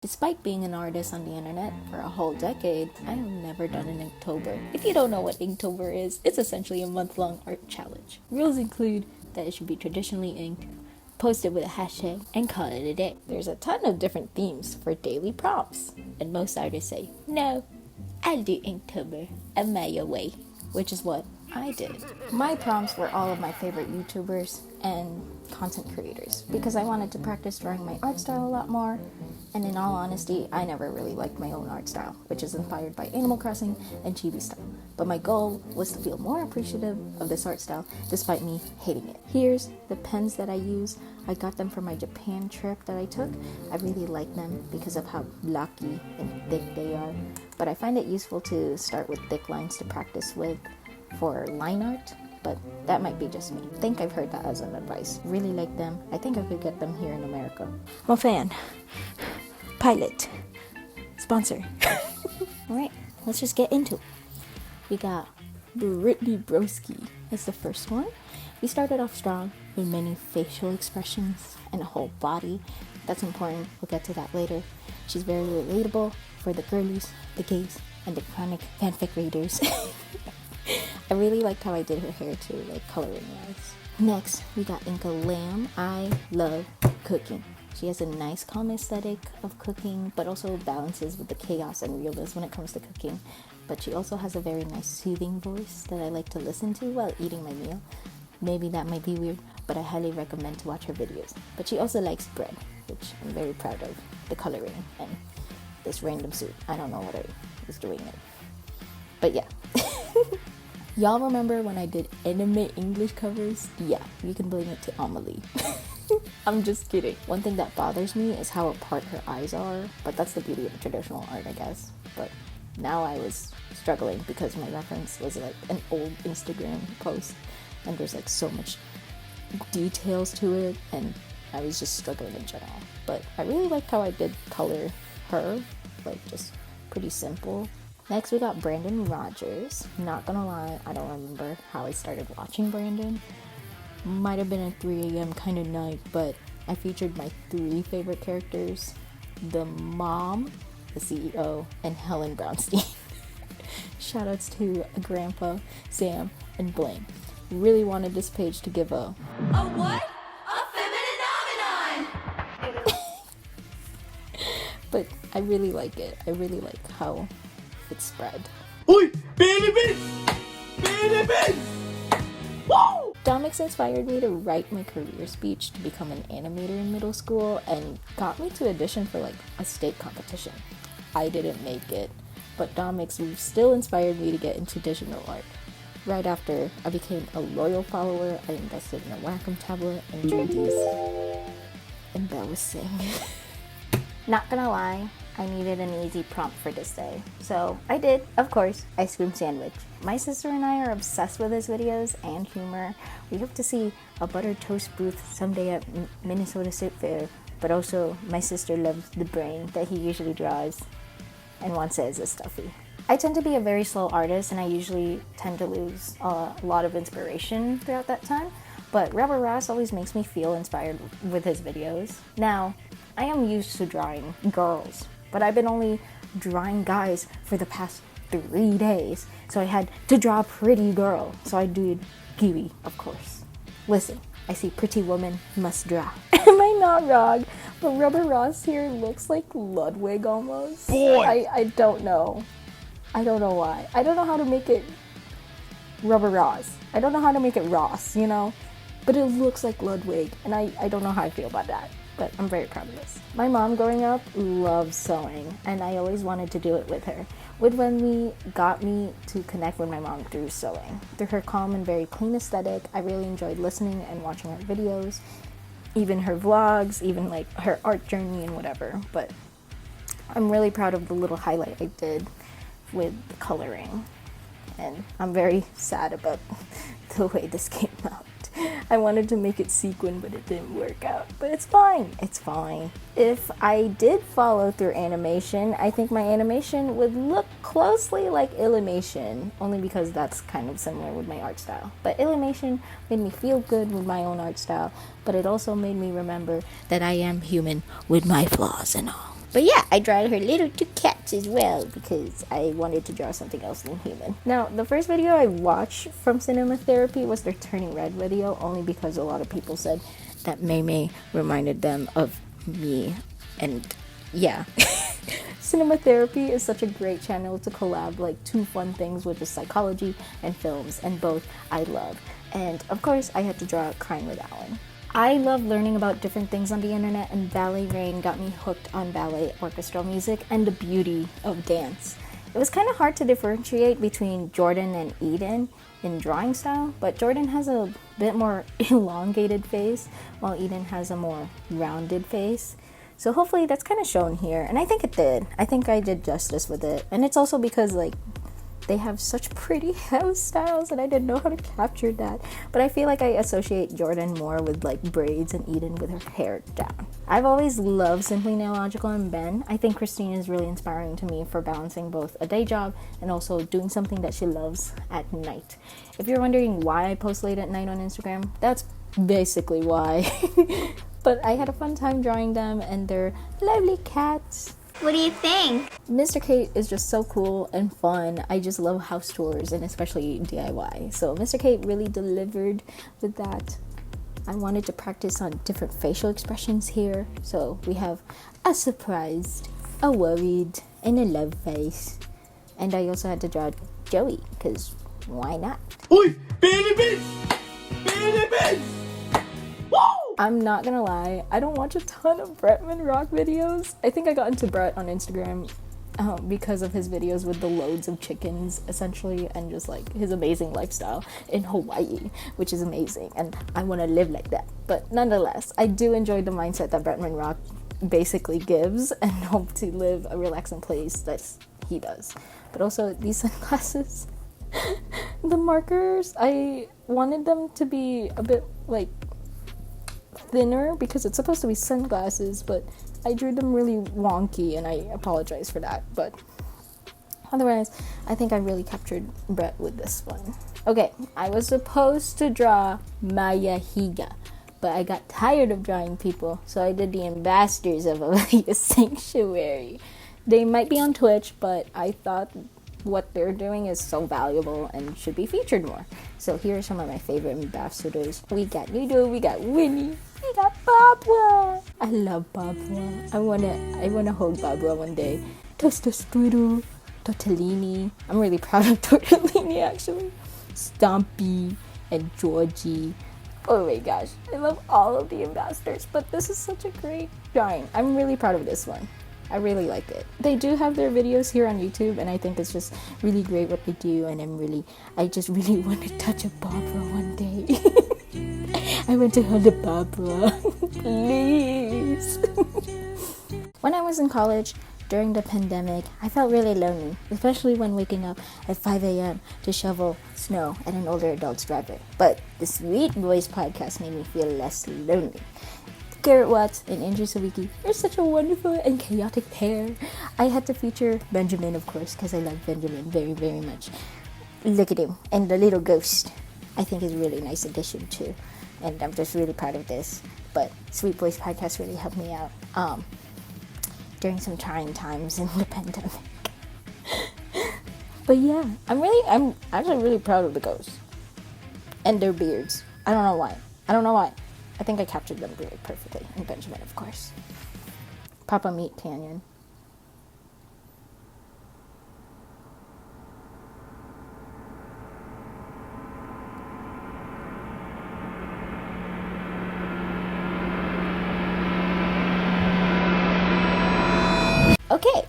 Despite being an artist on the internet for a whole decade, I have never done an Inktober. If you don't know what Inktober is, it's essentially a month-long art challenge. Rules include that it should be traditionally inked, posted with a hashtag, and call it a day. There's a ton of different themes for daily prompts, and most artists say, no, I'll do Inktober a my way, which is what I did. My prompts were all of my favorite YouTubers and content creators because I wanted to practice drawing my art style a lot more, and in all honesty, I never really liked my own art style, which is inspired by Animal Crossing and Chibi style. But my goal was to feel more appreciative of this art style despite me hating it. Here's the pens that I use. I got them for my Japan trip that I took. I really like them because of how blocky and thick they are, but I find it useful to start with thick lines to practice with for line art, but that might be just me. I think I've heard that as an advice. Really like them. I think I could get them here in America. I'm a fan. Pilot. Sponsor. Alright, let's just get into it. We got Brittany Broski as the first one. We started off strong with many facial expressions and a whole body. That's important. We'll get to that later. She's very relatable for the girlies, the gays, and the chronic fanfic readers. I really liked how I did her hair too, like coloring wise. Next, we got Inka Lamb. I love cooking. She has a nice calm aesthetic of cooking, but also balances with the chaos and realness when it comes to cooking. But she also has a very nice soothing voice that I like to listen to while eating my meal. Maybe that might be weird, but I highly recommend to watch her videos. But she also likes bread, which I'm very proud of. The coloring and this random suit. I don't know what I was doing it. But yeah. Y'all remember when I did anime English covers? Yeah, you can blame it to Amelie. I'm just kidding. One thing that bothers me is how apart her eyes are, but that's the beauty of traditional art, I guess. But now I was struggling because my reference was like an old Instagram post, and there's like so much details to it, and I was just struggling in general. But I really liked how I did color her, like just pretty simple. Next, we got Brandon Rogers. Not gonna lie, I don't remember how I started watching Brandon. Might have been a 3 a.m. kind of night, but I featured my 3 favorite characters: the mom, the CEO, and Helen Brownstein. Shoutouts to Grandpa, Sam, and Blaine. Really wanted this page to give a what? A feminine nomenon! But I really like it. I really like how it's spread. Oi! Baby! Baby! Woo! Domix inspired me to write my career speech to become an animator in middle school and got me to audition for like a state competition. I didn't make it, but Domix still inspired me to get into digital art. Right after I became a loyal follower, I invested in a Wacom tablet and drew these embarrassing. Not gonna lie, I needed an easy prompt for this day. So I did, of course, ice cream sandwich. My sister and I are obsessed with his videos and humor. We hope to see a buttered toast booth someday at Minnesota State Fair, but also my sister loves the brain that he usually draws and wants it as a stuffy. I tend to be a very slow artist, and I usually tend to lose a lot of inspiration throughout that time, but Rubber Ross always makes me feel inspired with his videos. Now, I am used to drawing girls, but I've been only drawing guys for the past 3 days, so I had to draw a pretty girl, so I did Kiwi, of course. Listen, I see pretty woman, must draw. Am I not wrong? But Rubber Ross here looks like Ludwig almost. Boy! I don't know. I don't know why. I don't know how to make it Rubber Ross. I don't know how to make it Ross, you know? But it looks like Ludwig, and I don't know how I feel about that. But I'm very proud of this. My mom growing up loved sewing, and I always wanted to do it with her. Woodwinley got me to connect with my mom through sewing. Through her calm and very clean aesthetic, I really enjoyed listening and watching her videos, even her vlogs, even like her art journey and whatever. But I'm really proud of the little highlight I did with the coloring, and I'm very sad about the way this came out. I wanted to make it sequin, but it didn't work out. But it's fine. It's fine. If I did follow through animation, I think my animation would look closely like Illumation, only because that's kind of similar with my art style. But Illumation made me feel good with my own art style, but it also made me remember that I am human with my flaws and all. But yeah, I drew her little two cats as well because I wanted to draw something else than human. Now, the first video I watched from Cinema Therapy was their Turning Red video, only because a lot of people said that Mei reminded them of me. And yeah. Cinema Therapy is such a great channel to collab like two fun things, which is psychology and films, and both I love. And of course, I had to draw Crying with Alan. I love learning about different things on the internet, and Ballet Rain got me hooked on ballet orchestral music and the beauty of dance. It was kind of hard to differentiate between Jordan and Eden in drawing style, but Jordan has a bit more elongated face, while Eden has a more rounded face. So hopefully that's kind of shown here, and I think it did. I think I did justice with it, and it's also because like they have such pretty hairstyles and I didn't know how to capture that. But I feel like I associate Jordan more with like braids and Eden with her hair down. I've always loved Simply Nailogical and Ben. I think Christine is really inspiring to me for balancing both a day job and also doing something that she loves at night. If you're wondering why I post late at night on Instagram, that's basically why. But I had a fun time drawing them, and they're lovely cats. What do you think? Mr. Kate is just so cool and fun. I just love house tours and especially DIY. So Mr. Kate really delivered with that. I wanted to practice on different facial expressions here. So we have a surprised, a worried, and a love face. And I also had to draw Joey, because why not? Oi! Baby bitch! Baby bitch! Woo! I'm not gonna lie, I don't watch a ton of Bretman Rock videos. I think I got into Brett on Instagram because of his videos with the loads of chickens, essentially, and just like his amazing lifestyle in Hawaii, which is amazing, and I want to live like that. But nonetheless, I do enjoy the mindset that Bretman Rock basically gives, and hope to live a relaxing place that he does. But also, these sunglasses, the markers, I wanted them to be a bit like thinner because it's supposed to be sunglasses, but I drew them really wonky, and I apologize for that. But otherwise, I think I really captured Brett with this one. Okay, I was supposed to draw Maya Higa, but I got tired of drawing people, so I did the ambassadors of Aliyah Sanctuary. They might be on Twitch, but I thought what they're doing is so valuable and should be featured more. So here are some of my favorite ambassadors. We got Noodle, we got Winnie, we got Barbara. I love Barbara. I wanna hold Barbara one day. Tostosturo, Tortellini. I'm really proud of Tortellini actually. Stompy and Georgie. Oh my gosh, I love all of the ambassadors, but this is such a great drawing. I'm really proud of this one. I really like it. They do have their videos here on YouTube, and I think it's just really great what they do, and I just really want to touch a Barbara one day. I want to hold a Barbara. Please. When I was in college, during the pandemic, I felt really lonely, especially when waking up at 5 a.m. to shovel snow at an older adult's driveway. But the Sweet Boys podcast made me feel less lonely. Garrett Watts and Andrew Sawicki are such a wonderful and chaotic pair. I had to feature Benjamin, of course, because I love Benjamin very, very much. Look at him. And the little ghost, I think, is a really nice addition, too. And I'm just really proud of this. But Sweet Boys podcast really helped me out during some trying times in the pandemic. But yeah, I'm actually really proud of the ghosts. And their beards. I don't know why. I think I captured them really perfectly. And Benjamin, of course. Papa Meat Canyon. Okay.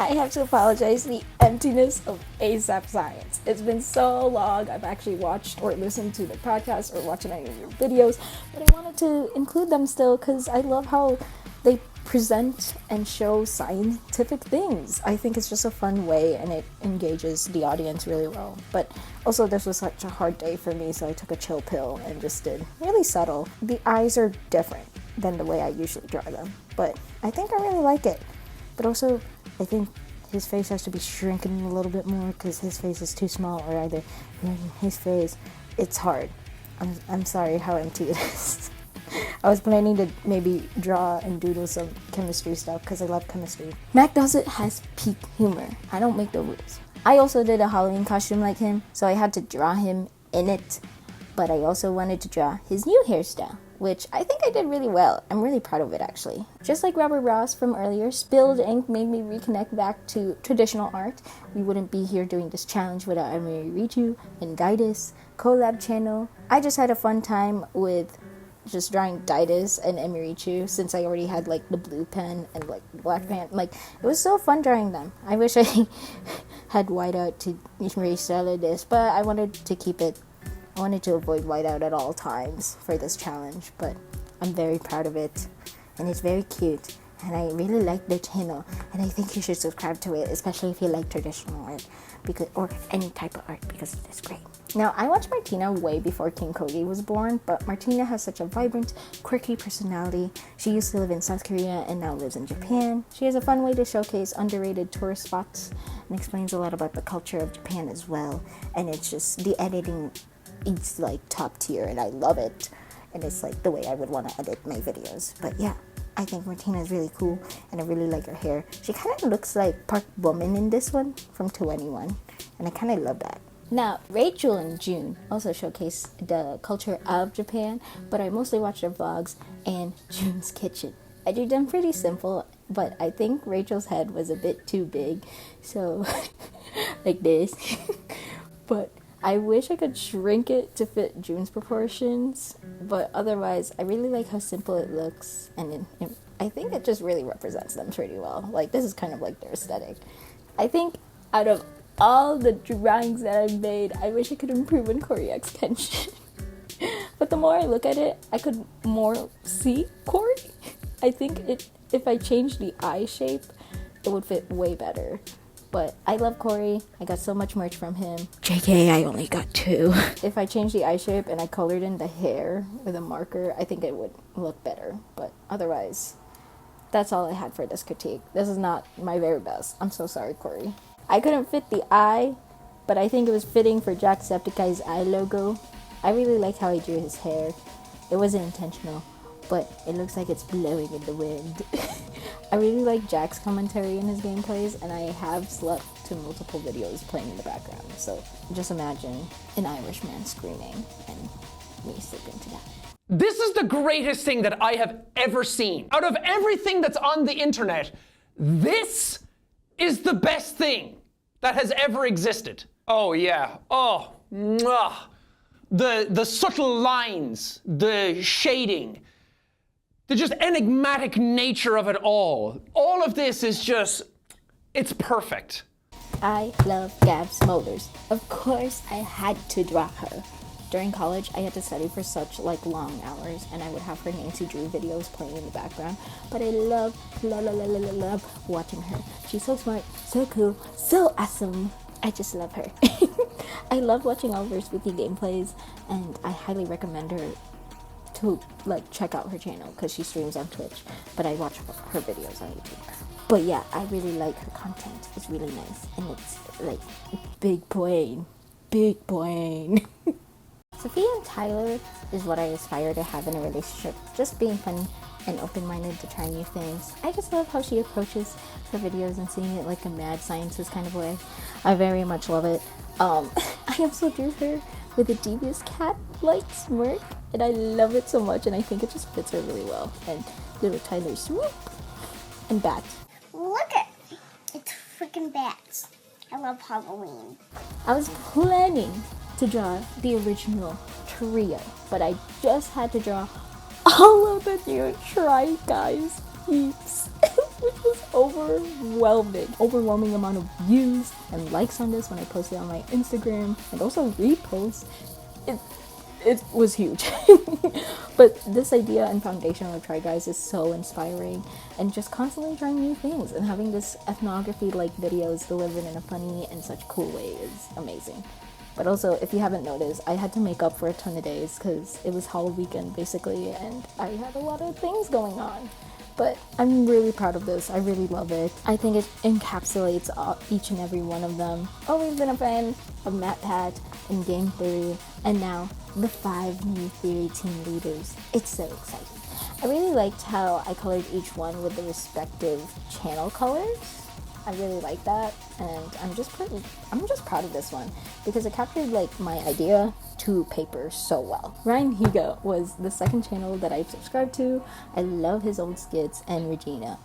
I have to apologize for the emptiness of ASAP Science. It's been so long I've actually watched or listened to the podcast or watched any of your videos, but I wanted to include them still because I love how they present and show scientific things. I think it's just a fun way and it engages the audience really well. But also this was such a hard day for me, so I took a chill pill and just did really subtle. The eyes are different than the way I usually draw them, but I think I really like it. But also, I think his face has to be shrinking a little bit more because his face is too small, or either his face, it's hard. I'm sorry how empty it is. I was planning to maybe draw and doodle some chemistry stuff because I love chemistry. Mac does it has peak humor. I don't make the rules. I also did a Halloween costume like him, so I had to draw him in it, but I also wanted to draw his new hairstyle, which I think I did really well. I'm really proud of it, actually. Just like Robert Ross from earlier, spilled ink made me reconnect back to traditional art. We wouldn't be here doing this challenge without Emery Richu and Didus, collab channel. I just had a fun time with just drawing Didus and Emirichu since I already had like the blue pen and like black pen. Like, it was so fun drawing them. I wish I had whiteout to erase all of this, but I wanted to keep it. I wanted to avoid whiteout at all times for this challenge, but I'm very proud of it, and it's very cute, and I really like the channel, and I think you should subscribe to it, especially if you like traditional art, or any type of art, because it's great. Now, I watched Martina way before King Kogi was born, but Martina has such a vibrant, quirky personality. She used to live in South Korea and now lives in Japan. She has a fun way to showcase underrated tourist spots and explains a lot about the culture of Japan as well, and it's just the editing. It's like top tier and I love it, and it's like the way I would want to edit my videos. But yeah, I think Martina is really cool and I really like her hair. She kind of looks like Park Bo-min in this one from 2NE1, and I kind of love that. Now, Rachel and June also showcase the culture of Japan, but I mostly watch their vlogs and June's kitchen. I do them pretty simple, but I think Rachel's head was a bit too big, so like this. But I wish I could shrink it to fit June's proportions, but otherwise, I really like how simple it looks, and I think it just really represents them pretty well. Like, this is kind of like their aesthetic. I think out of all the drawings that I've made, I wish I could improve on Corey extension. But the more I look at it, I could more see Corey. I think if I changed the eye shape, it would fit way better. But I love Corey. I got so much merch from him. JK, I only got 2. If I changed the eye shape and I colored in the hair with a marker, I think it would look better. But otherwise, that's all I had for this critique. This is not my very best. I'm so sorry, Corey. I couldn't fit the eye, but I think it was fitting for Jacksepticeye's eye logo. I really like how he drew his hair. It wasn't intentional, but it looks like it's blowing in the wind. I really like Jack's commentary in his gameplays, and I have slept to multiple videos playing in the background. So just imagine an Irishman screaming and me sleeping to that. This is the greatest thing that I have ever seen. Out of everything that's on the internet, this is the best thing that has ever existed. Oh yeah, oh, mwah. The subtle lines, the shading, the just enigmatic nature of it all. All of this is just, it's perfect. I love Gab Smolders. Of course, I had to draw her. During college, I had to study for such long hours, and I would have her Nancy Drew videos playing in the background. But I love watching her. She's so smart, so cool, so awesome. I just love her. I love watching all of her spooky gameplays, and I highly recommend her to check out her channel because she streams on Twitch, but I watch her videos on YouTube. But yeah, I really like her content. It's really nice, and it's like big brain. Sophia and Tyler is what I aspire to have in a relationship. Just being funny and open-minded to try new things. I just love how she approaches her videos and seeing it like a mad scientist kind of way. I very much love it. I also drew her with a devious cat-like smirk, and I love it so much, and I think it just fits her really well. And little Tyler swoop and bats. Look at it's freaking bats. I love Halloween. I was planning to draw the original trio, but I just had to draw all of the new Try Guys peeps, which was overwhelming amount of views and likes on this when I posted on my Instagram, and also reposts. It was huge. But this idea and foundation of Try Guys is so inspiring, and just constantly trying new things and having this ethnography videos delivered in a funny and such cool way is amazing. But also, if you haven't noticed, I had to make up for a ton of days because it was Halloween weekend basically, and I had a lot of things going on. But I'm really proud of this. I really love it. I think it encapsulates each and every one of them. Always been a fan of Matt Pat and Game Theory, and now the 5 new Theory team leaders. It's so exciting. I really liked how I colored each one with the respective channel colors. I really like that, and I'm just proud of this one because it captured like my idea to paper so well. Ryan Higa was the second channel that I subscribed to. I love his old skits and Regina,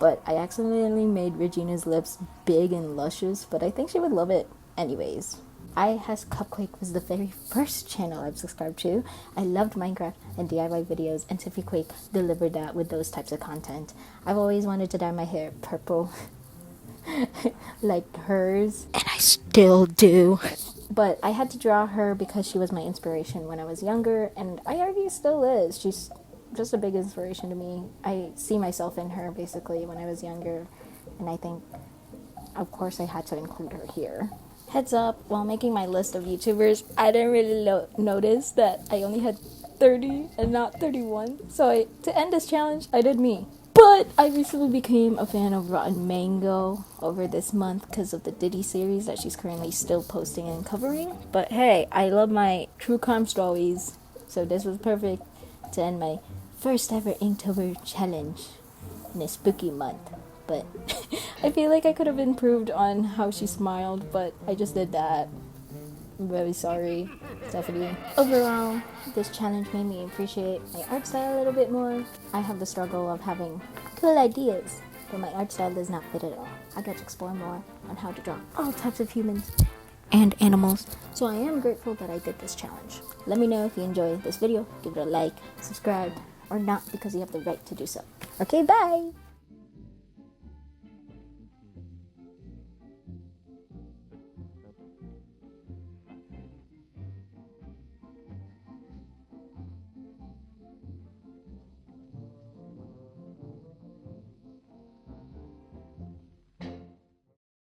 but I accidentally made Regina's lips big and luscious, but I think she would love it anyways. I Has Cupquake was the very first channel I've subscribed to. I loved Minecraft and DIY videos, and Tiffy Quake delivered that with those types of content. I've always wanted to dye my hair purple like hers, and I still do. But I had to draw her because she was my inspiration when I was younger, and I argue still is. She's just a big inspiration to me. I see myself in her basically when I was younger, and I think, of course, I had to include her here. Heads up, while making my list of YouTubers, I didn't really notice that I only had 30 and not 31. So to end this challenge, I did me. But I recently became a fan of Rotten Mango over this month because of the Diddy series that she's currently still posting and covering. But hey, I love my true crime stories, so this was perfect to end my first ever Inktober challenge in a spooky month. But I feel like I could have improved on how she smiled, but I just did that. I'm very sorry, Stephanie. Overall, this challenge made me appreciate my art style a little bit more. I have the struggle of having cool ideas, but my art style does not fit at all. I got to explore more on how to draw all types of humans and animals, so I am grateful that I did this challenge. Let me know if you enjoyed this video. Give it a like, subscribe, or not, because you have the right to do so. Okay, bye!